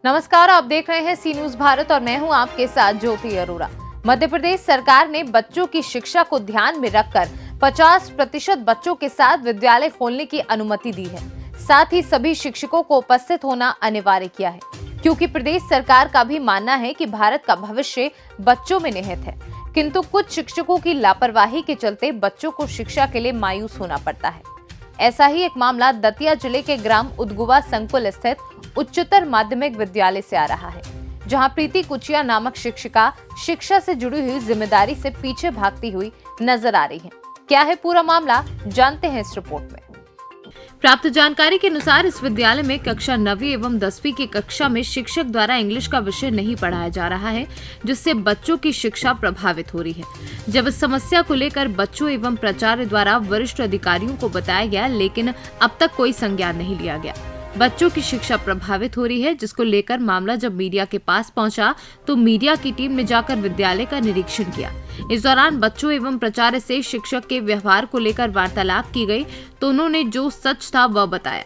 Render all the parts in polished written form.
नमस्कार, आप देख रहे हैं सी न्यूज भारत और मैं हूं आपके साथ ज्योति अरोड़ा। मध्य प्रदेश सरकार ने बच्चों की शिक्षा को ध्यान में रखकर 50% बच्चों के साथ विद्यालय खोलने की अनुमति दी है। साथ ही सभी शिक्षकों को उपस्थित होना अनिवार्य किया है, क्योंकि प्रदेश सरकार का भी मानना है कि भारत का भविष्य बच्चों में निहित है। किंतु कुछ शिक्षकों की लापरवाही के चलते बच्चों को शिक्षा के लिए मायूस होना पड़ता है। ऐसा ही एक मामला दतिया जिले के ग्राम उदगुवा संकुल स्थित उच्चतर माध्यमिक विद्यालय से आ रहा है, जहां प्रीति कुचिया नामक शिक्षिका शिक्षा से जुड़ी हुई जिम्मेदारी से पीछे भागती हुई नजर आ रही है। क्या है पूरा मामला, जानते हैं इस रिपोर्ट में। प्राप्त जानकारी के अनुसार इस विद्यालय में कक्षा 9वीं एवं 10वीं की कक्षा में शिक्षक द्वारा इंग्लिश का विषय नहीं पढ़ाया जा रहा है, जिससे बच्चों की शिक्षा प्रभावित हो रही है। जब इस समस्या को लेकर बच्चों एवं प्राचार्य द्वारा वरिष्ठ अधिकारियों को बताया गया, लेकिन अब तक कोई संज्ञान नहीं लिया गया। बच्चों की शिक्षा प्रभावित हो रही है, जिसको लेकर मामला जब मीडिया के पास पहुंचा तो मीडिया की टीम ने जाकर विद्यालय का निरीक्षण किया। इस दौरान बच्चों एवं प्राचार्य से शिक्षक के व्यवहार को लेकर वार्तालाप की गई, तो उन्होंने जो सच था वह बताया।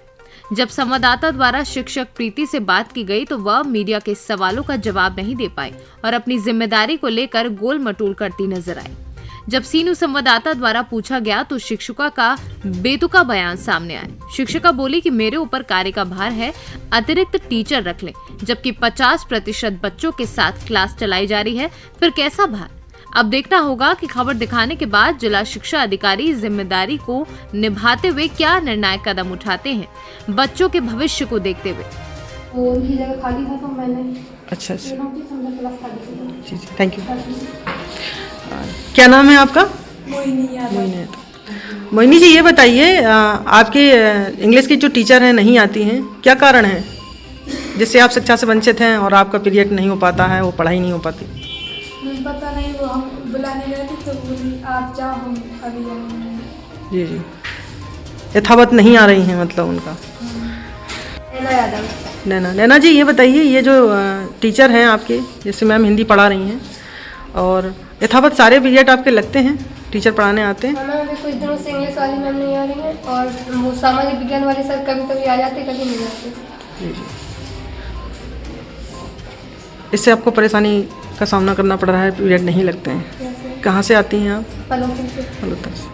जब संवाददाता द्वारा शिक्षक प्रीति से बात की गई तो वह मीडिया के सवालों का जवाब नहीं दे पाई और अपनी जिम्मेदारी को लेकर गोल मटोल करती नजर आई। जब सीनू संवाददाता द्वारा पूछा गया तो शिक्षिका का बेतुका बयान सामने आया। शिक्षिका बोली कि मेरे ऊपर कार्य का भार है, अतिरिक्त टीचर रख लें, जबकि 50% बच्चों के साथ क्लास चलाई जा रही है, फिर कैसा भार। अब देखना होगा कि खबर दिखाने के बाद जिला शिक्षा अधिकारी जिम्मेदारी को निभाते हुए क्या निर्णायक कदम उठाते हैं, बच्चों के भविष्य को देखते हुए। वो उनकी जगह खाली था तो मैंने अच्छा जी, थैंक यू। क्या नाम है आपका? मोहिनी जी, ये बताइए आपके इंग्लिश की जो टीचर हैं नहीं आती हैं, क्या कारण है जिससे आप शिक्षा से वंचित हैं और आपका पीरियड नहीं हो पाता है, वो पढ़ाई नहीं हो पाती? पता नहीं, वो हम बुलाने गए थे तो बोली आप जाओ, हम अभी आएंगे। जी जी, यथावत नहीं आ रही हैं मतलब उनका। नैना जी, ये बताइए, ये जो टीचर हैं आपके, जैसे मैम हिंदी पढ़ा रही हैं और यथावत सारे पीरियड आपके लगते हैं, टीचर पढ़ाने आते हैं? हमें अभी कुछ दिनों से इंग्लिश वाली मैम नहीं आ रही है और वो सामाजिक विज्ञान वाले सर कभी कभी आ जाते, कभी नहीं आते। जी जी, इससे आपको परेशानी का सामना करना पड़ रहा है, पीरियड नहीं लगते हैं। कहाँ से आती हैं आप? पलोतर से।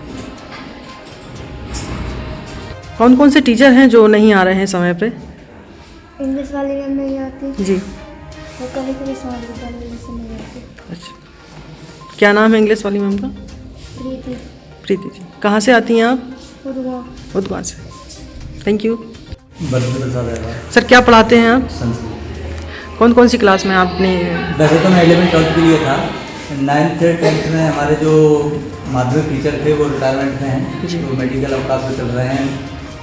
कौन कौन से टीचर हैं जो नहीं आ रहे हैं समय पे? इंग्लिश वाली मैम नहीं आती जी, वो कभी कभी सामाजिक विज्ञान वाले से नहीं आती। अच्छा, क्या नाम है इंग्लिश वाली मैम का? प्रीति जी। कहाँ से आती हैं आप? उदगुवा से। Thank you. सर, क्या पढ़ाते हैं आप? संस्कृत। कौन कौन सी क्लास में आपने? वैसे तो मैं 11th-12th के लिए था, 9th-10th में हमारे जो माध्यमिक टीचर थे वो रिटायरमेंट में हैं, जी। तो मेडिकल अवकाश में चल रहे हैं।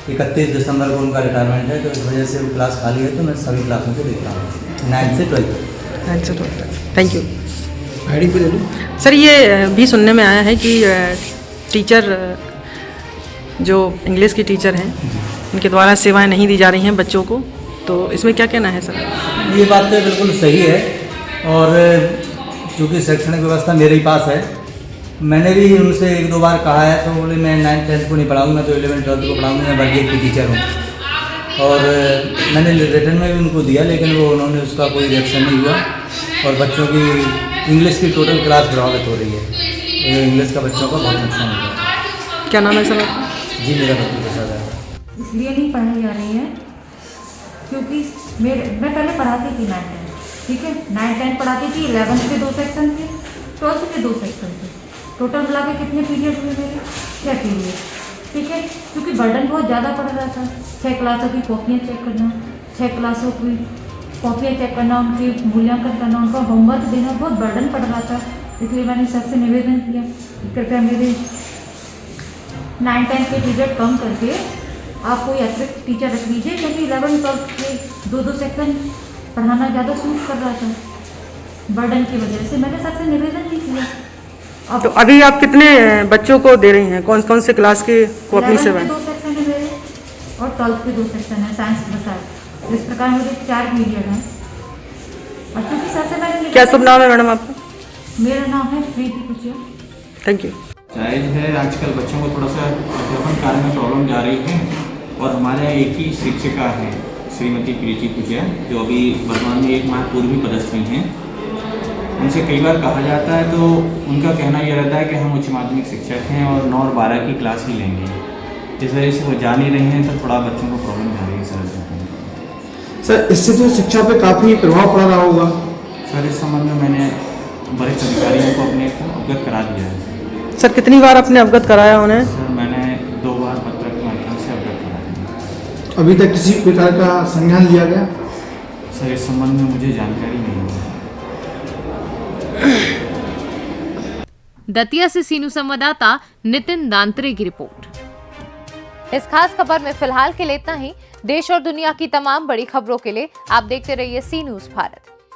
31 दिसंबर को उनका रिटायरमेंट है, तो इस वजह से वो क्लास खाली है, तो मैं सभी क्लासों को देख रहा हूँ 9th से 12th तक। Thank you. आईडी पे ले लो। सर, ये भी सुनने में आया है कि टीचर जो इंग्लिश की टीचर हैं उनके द्वारा सेवाएं नहीं दी जा रही हैं बच्चों को, तो इसमें क्या कहना है सर? ये बात तो बिल्कुल सही है, और चूँकि शैक्षणिक व्यवस्था मेरे ही पास है, मैंने भी उनसे 1-2 बार कहा है, तो बोले मैं 9th-10th को नहीं पढ़ाऊँगा, मैं तो 11th-12th को पढ़ाऊँगा, मैं वर्ग 1 की टीचर हूँ। और मैंने रिटर्न में भी उनको दिया, लेकिन वो उन्होंने उसका कोई रिएक्शन नहीं हुआ, और बच्चों की इंग्लिश की टोटल क्लास प्रभावित हो रही है। इंग्लिश का बच्चों का बहुत नुकसान हो रहा है। क्या नाम है सर? जी, मेरा बच्चों के साथ है। इसलिए नहीं पढ़ाई जा रही है क्योंकि मैं पहले पढ़ाती थी 9th-10th, ठीक है, 9th-10th पढ़ाती थी। 11th के 2 सेक्शन थे, 12th के 2 सेक्शन थे, टोटल मिला के कितने पीरियड हुए मेरे? 6 पीरियड, ठीक है। क्योंकि बर्डन बहुत ज़्यादा पड़ रहा था, 6 क्लासों की कॉपियाँ चेक करना, 6 क्लासों की कॉपियाँ चेक करना, उनकी मूल्यांकन करना, उनका होमवर्क देना, बहुत बर्डन पड़ रहा था। इसलिए मैंने सबसे निवेदन किया कृपया मेरे 9th-10th के पीरियड कम करके आप कोई अतिरिक्त टीचर रख लीजिए, क्योंकि 11th-12th के 2-2 सेक्शन पढ़ाना ज़्यादा सूट कर रहा था बर्डन की वजह से। मैंने सबसे निवेदन भी किया। तो अभी आप कितने बच्चों को दे रही हैं, कौन कौन से क्लास के को अपनी सेवाएं? 2 सेक्शन है मेरे और 12th के 2 सेक्शन है, साइंस के साथ। इस प्रकार मेरे 4 पीरियड हैं। और क्योंकि सबसे मैंने क्या शुभ नाम है मैडम आपका? मेरा नाम है प्रीति कुचिया। Thank you. जायज़ है, आजकल बच्चों को थोड़ा सा अध्यापन कार्य में प्रॉब्लम जा रही है, और हमारे यहाँ एक ही शिक्षिका है, श्रीमती प्रीति पूजा, जो अभी वर्तमान में 1 माह पूर्व ही पदस्थ हुई हैं। उनसे कई बार कहा जाता है तो उनका कहना यह रहता है कि हम उच्च माध्यमिक शिक्षक हैं और 9 और 12 की क्लास ही लेंगे। इस वजह से वो जा नहीं रही हैं, तो थोड़ा बच्चों को प्रॉब्लम आ रही है सर। सर इससे तो शिक्षा पे काफ़ी प्रभाव पड़ रहा होगा। सर इस संबंध में मैंने वरिष्ठ अधिकारियों को अपने को अवगत करा दिया है। सर कितनी बार आपने अवगत कराया उन्हें? सर मैंने 2 बार पत्र के माध्यम से अवगत करा दिया। अभी तक किसी प्रकार का संज्ञान लिया गया? सर इस संबंध में मुझे जानकारी नहीं है। दतिया से सीनू संवाददाता नितिन दांतरे की रिपोर्ट। इस खास खबर में फिलहाल के लिए इतना ही। देश और दुनिया की तमाम बड़ी खबरों के लिए आप देखते रहिए सी न्यूज़ भारत।